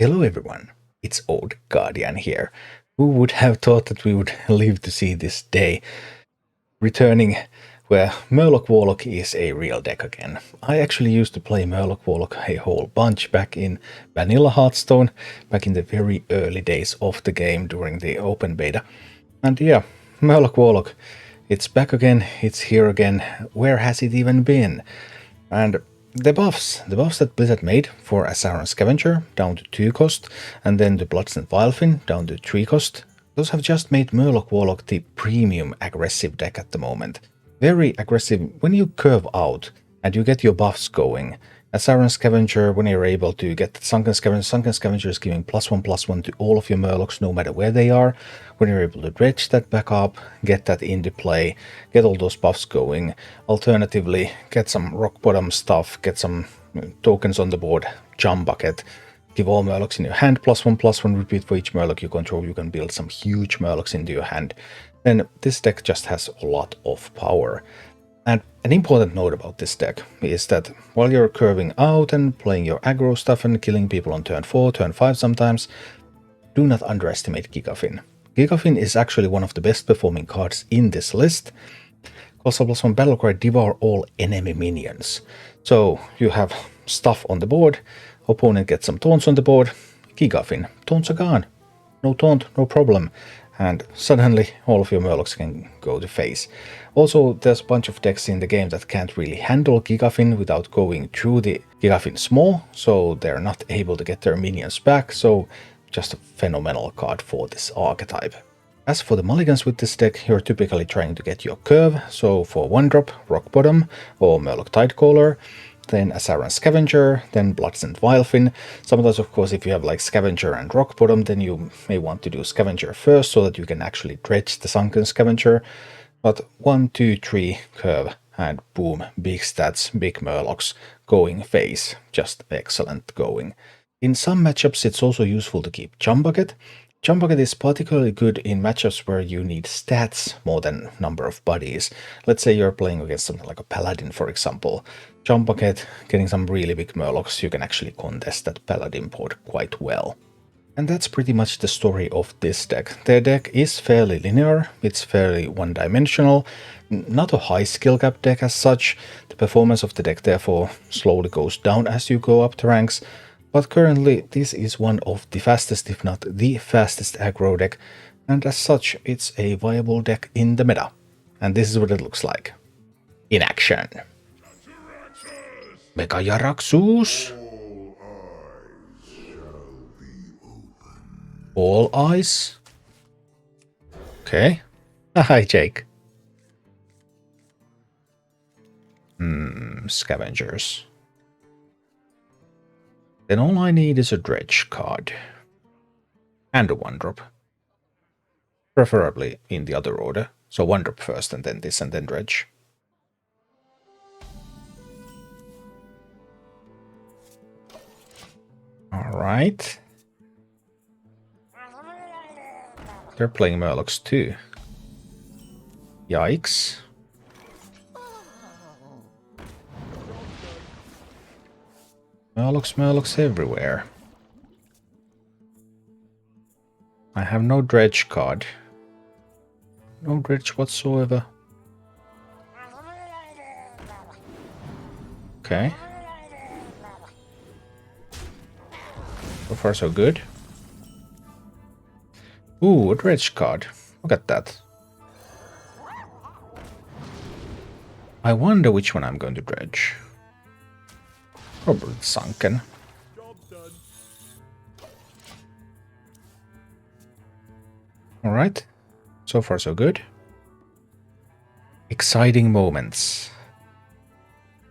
Hello everyone, it's Old Guardian here. Who would have thought that we would live to see this day? Returning where Murloc Warlock is a real deck again. I actually used to play Murloc Warlock a whole bunch back in vanilla Hearthstone, back in the very early days of the game during the open beta. And yeah, Murloc Warlock, it's back again, it's here again. Where has it even been? And the buffs that Blizzard made for Asaran Scavenger down to 2 cost, and then the Bloodstain Vilefin down to 3 cost, those have just made Murloc Warlock the premium aggressive deck at the moment. Very aggressive when you curve out and you get your buffs going. Asaran Scavenger, when you're able to get Sunken Scavenger is giving +1/+1 to all of your Murlocs no matter where they are. When you're able to dredge that back up, get that into play, get all those buffs going. Alternatively, get some rock bottom stuff, get some tokens on the board, jump bucket, give all Murlocs in your hand +1/+1 repeat for each Murloc you control. You can build some huge Murlocs into your hand. Then this deck just has a lot of power. And an important note about this deck is that while you're curving out and playing your aggro stuff and killing people on turn 4, turn 5 sometimes, do not underestimate Gigafin. Gigafin is actually one of the best performing cards in this list. Also plus one battlecry, devour all enemy minions. So you have stuff on the board, opponent gets some taunts on the board, Gigafin, taunts are gone. No taunt, no problem. And suddenly all of your Murlocs can go to face. Also, there's a bunch of decks in the game that can't really handle Gigafin without going through the Gigafin Small, so they're not able to get their minions back, so just a phenomenal card for this archetype. As for the mulligans with this deck, you're typically trying to get your curve, so for 1-drop, Rock Bottom or Murloc Tidecaller, then Asaran Scavenger, then Bloodstain Vilefin. Sometimes, of course, if you have like Scavenger and Rock Bottom, then you may want to do Scavenger first so that you can actually dredge the Sunken Scavenger. But 1, 2, 3 curve, and boom, big stats, big Murlocs, going face, just excellent going. In some matchups, it's also useful to keep Jump Bucket. Jump Bucket is particularly good in matchups where you need stats more than number of bodies. Let's say you're playing against something like a Paladin, for example. Jump Bucket, getting some really big Murlocs, you can actually contest that Paladin board quite well. And that's pretty much the story of this deck. Their deck is fairly linear, it's fairly one-dimensional, not a high skill cap deck as such. The performance of the deck therefore slowly goes down as you go up the ranks, but currently this is one of the fastest, if not the fastest aggro deck, and as such it's a viable deck in the meta. And this is what it looks like. In action. Mega Jaraxxus! All eyes? Okay. Hi, Jake. Scavengers. Then all I need is a dredge card. And a 1-drop. Preferably in the other order. So 1-drop first, and then this, and then dredge. Alright. They're playing Murlocs too. Yikes. Murlocs everywhere. I have no dredge card. No dredge whatsoever. Okay. So far so good. Ooh, a dredge card. Look at that. I wonder which one I'm going to dredge. Probably Sunken. Alright. So far so good. Exciting moments.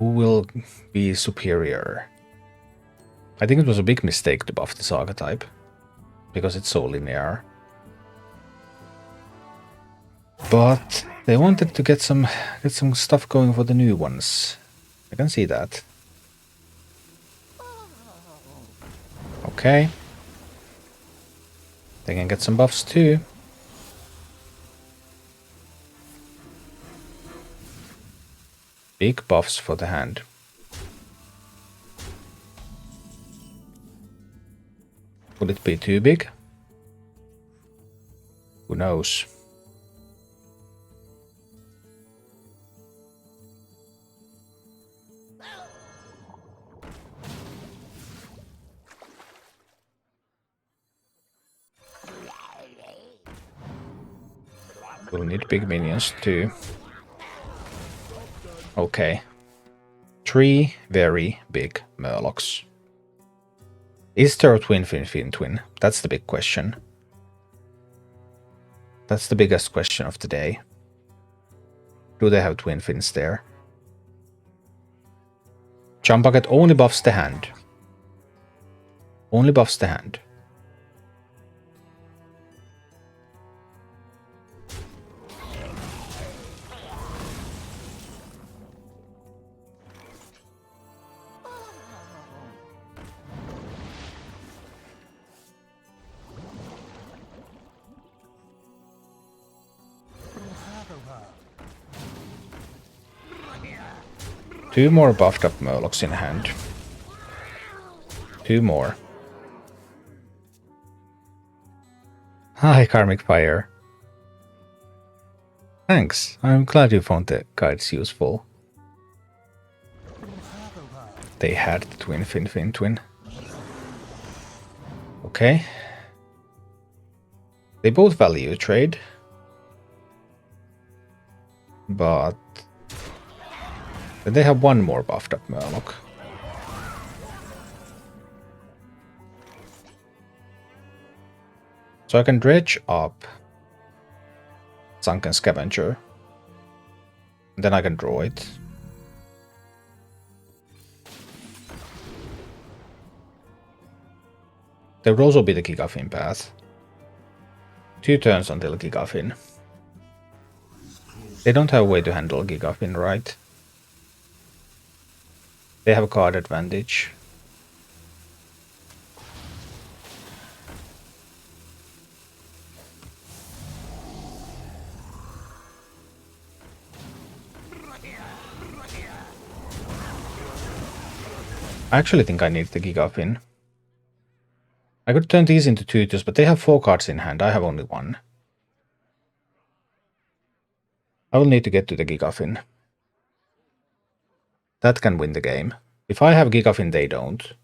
Who will be superior? I think it was a big mistake to buff this archetype, because it's so linear. But they wanted to get some stuff going for the new ones. I can see that. Okay. They can get some buffs too. Big buffs for the hand. Would it be too big? Who knows? We'll need big minions too. Okay. 3 very big Murlocs. Is there a twin? That's the big question. That's the biggest question of the day. Do they have twin fins there? Jump Bucket only buffs the hand. Only buffs the hand. Two more buffed up Murlocs in hand. 2 more. Hi, Karmic Fire. Thanks. I'm glad you found the guides useful. They had the twin. Okay. They both value trade. But they have 1 more buffed up Murloc. So I can dredge up Sunken Scavenger. Then I can draw it. There will also be the Gigafin path. 2 turns until Gigafin. They don't have a way to handle Gigafin, right? They have a card advantage. I actually think I need the Gigafin. I could turn these into tutors, but they have 4 cards in hand. I have only 1. I will need to get to the Gigafin. That can win the game. If I have Gigafin, they don't.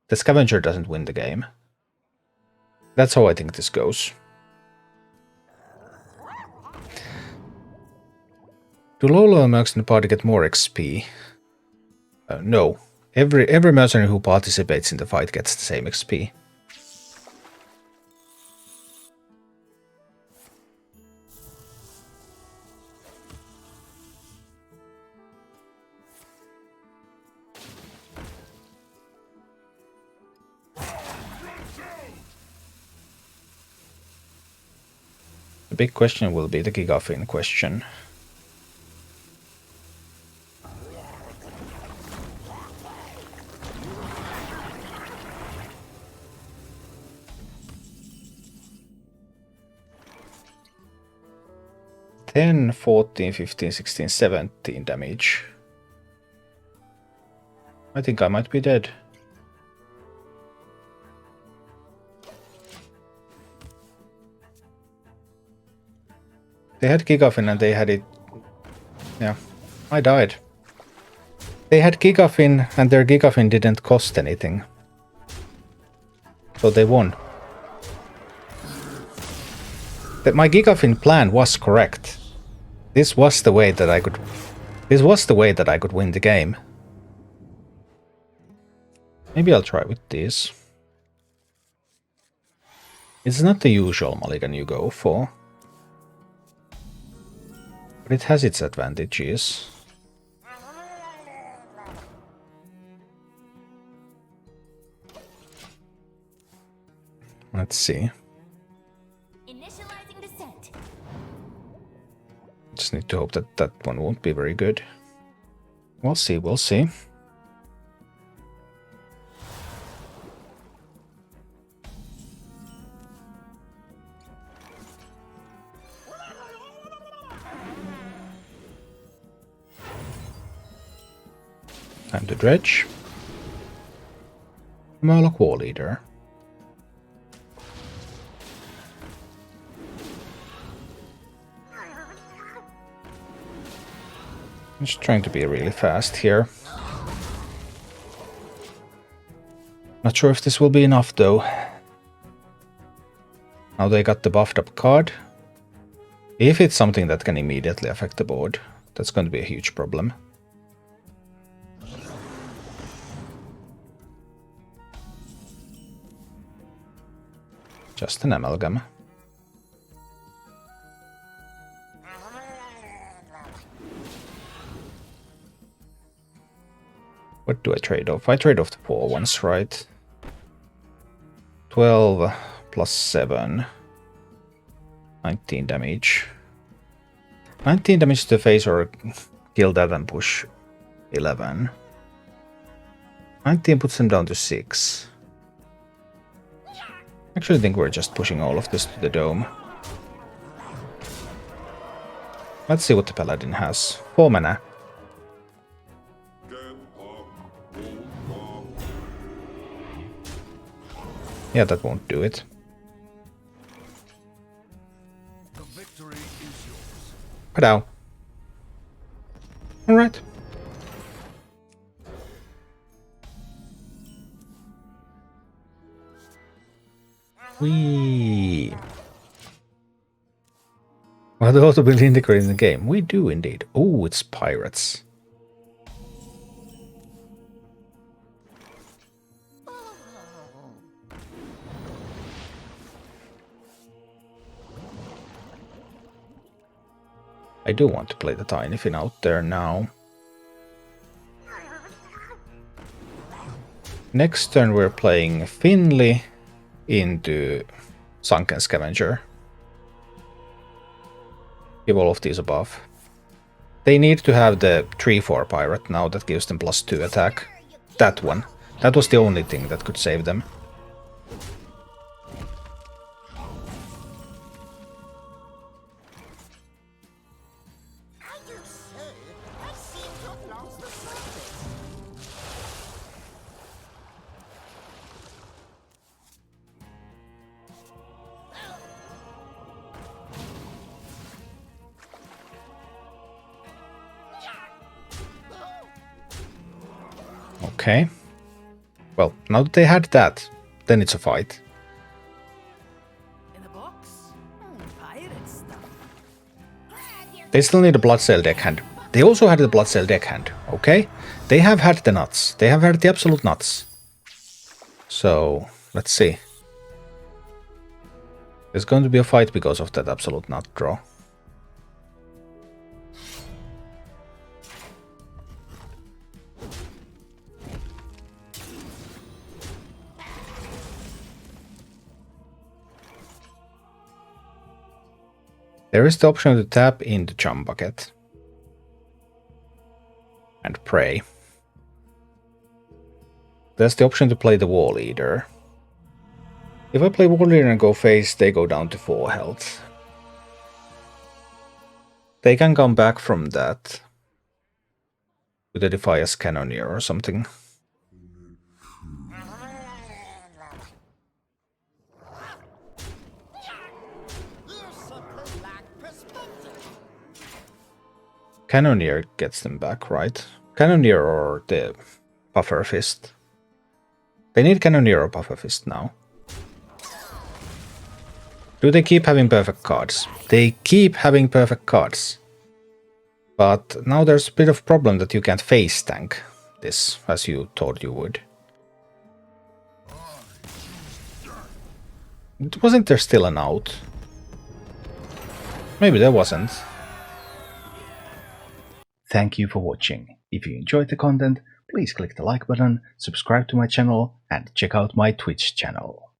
The Scavenger doesn't win the game. That's how I think this goes. Do low-level mercs in the party get more XP? No. Every mercenary who participates in the fight gets the same XP. The big question will be the Gigafin question. Ten, 14, 15, 16, 17 damage. I think I might be dead. They had Gigafin and they had it... Yeah, I died. They had Gigafin and their Gigafin didn't cost anything. So they won. My Gigafin plan was correct. This was the way that I could... This was the way that I could win the game. Maybe I'll try with this. It's not the usual mulligan you go for. But it has its advantages. Let's see. Initializing descent. Just need to hope that that one won't be very good. We'll see, we'll see. Time to dredge. Murloc War Leader. I'm just trying to be really fast here. Not sure if this will be enough though. Now they got the buffed up card. If it's something that can immediately affect the board, that's going to be a huge problem. Just an amalgam. What do I trade off? I trade off the poor ones, right? 12 plus 7. 19 damage. 19 damage to the face or kill that and push 11. 19 puts them down to 6. I actually think we're just pushing all of this to the dome. Let's see what the paladin has. 4 mana. Yeah, that won't do it. Padow. Alright. We want to also build integrate in the game. We do indeed. Oh, it's pirates. I do want to play the Tiny Fin out there now. Next turn we're playing Finley into Sunken Scavenger. Give all of these a buff. They need to have the 3/4 pirate now that gives them +2 attack. That one. That was the only thing that could save them. Okay. Well, now that they had that, then it's a fight. In a box? Pirate stuff. They still need a Bloodsail deckhand. They also had the Bloodsail deckhand, okay? They have had the nuts. They have had the absolute nuts. So, let's see. There's going to be a fight because of that absolute nut draw. There is the option to tap in the Chum Bucket and pray. There's the option to play the War Leader. If I play War Leader and go face, they go down to 4 health. They can come back from that with a Defias Cannoneer or something. Cannoneer gets them back, right? Cannoneer or the Puffer Fist. They need Cannoneer or Puffer Fist now. Do they keep having perfect cards? They keep having perfect cards. But now there's a bit of problem that you can't face tank this as you thought you would. Wasn't there still an out? Maybe there wasn't. Thank you for watching. If you enjoyed the content, please click the like button, subscribe to my channel, and check out my Twitch channel.